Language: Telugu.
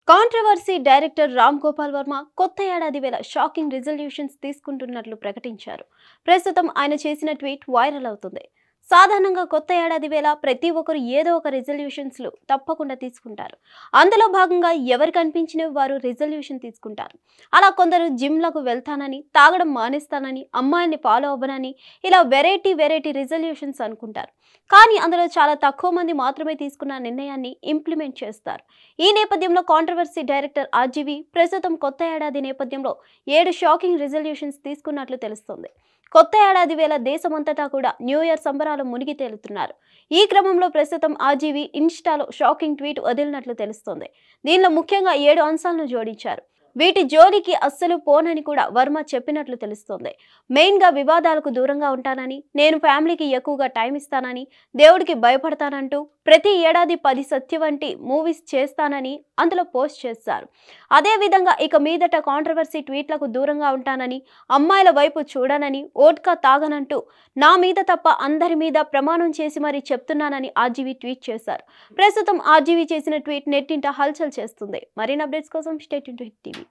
కాంట్రవర్సీ డైరెక్టర్ రామ్ గోపాల్ వర్మ కొత్త ఏడాది వేళ షాకింగ్ రిజల్యూషన్స్ తీసుకుంటున్నట్లు ప్రకటించారు. ప్రస్తుతం ఆయన చేసిన ట్వీట్ వైరల్ అవుతుంది. సాధారణంగా కొత్త ఏడాది వేళ ప్రతి ఒక్కరు ఏదో ఒక రిజల్యూషన్స్లు తప్పకుండా తీసుకుంటారు. అందులో భాగంగా ఎవరు కనిపించినవి వారు రిజల్యూషన్ తీసుకుంటారు. అలా కొందరు జిమ్లకు వెళ్తానని, తాగడం మానేస్తానని, అమ్మాయిల్ని ఫాలో అవ్వనని ఇలా వెరైటీ రిజల్యూషన్స్ అనుకుంటారు. కానీ అందులో చాలా తక్కువ మంది మాత్రమే తీసుకున్న నిర్ణయాన్ని ఇంప్లిమెంట్ చేస్తారు. ఈ నేపథ్యంలో కాంట్రవర్సీ డైరెక్టర్ ఆర్జీవి ప్రస్తుతం కొత్త ఏడాది నేపథ్యంలో 7 షాకింగ్ రిజల్యూషన్స్ తీసుకున్నట్లు తెలుస్తోంది. కొత్త ఏడాది వేళ దేశమంతటా కూడా న్యూ ఇయర్ సంబరాలు మునిగి తేలుతున్నారు. ఈ క్రమంలో ప్రస్తుతం ఆర్జీవి ఇన్స్టాలో షాకింగ్ ట్వీట్ వదిలినట్లు తెలుస్తోంది. దీనిలో ముఖ్యంగా 7 అంశాలను జోడించారు. వీటి జోలికి అస్సలు పోనని కూడా వర్మ చెప్పినట్లు తెలుస్తోంది. మెయిన్గా వివాదాలకు దూరంగా ఉంటానని, నేను ఫ్యామిలీకి ఎక్కువగా టైం ఇస్తానని, దేవుడికి భయపడతానంటూ ప్రతి ఏడాది 10 సత్యవంటి మూవీస్ చేస్తానని అందులో పోస్ట్ చేశారు. అదేవిధంగా ఇక మీదట కాంట్రవర్సీ ట్వీట్లకు దూరంగా ఉంటానని, అమ్మాయిల వైపు చూడనని, ఓట్కా తాగనంటూ నా మీద తప్ప అందరి మీద ప్రమాణం చేసి మరీ చెప్తున్నానని ఆర్జీవి ట్వీట్ చేశారు. ప్రస్తుతం ఆర్జీవి చేసిన ట్వీట్ నెట్టింట హల్చల్ చేస్తుంది. మరిన్ని అప్డేట్స్ కోసం stay tuned to hit TV.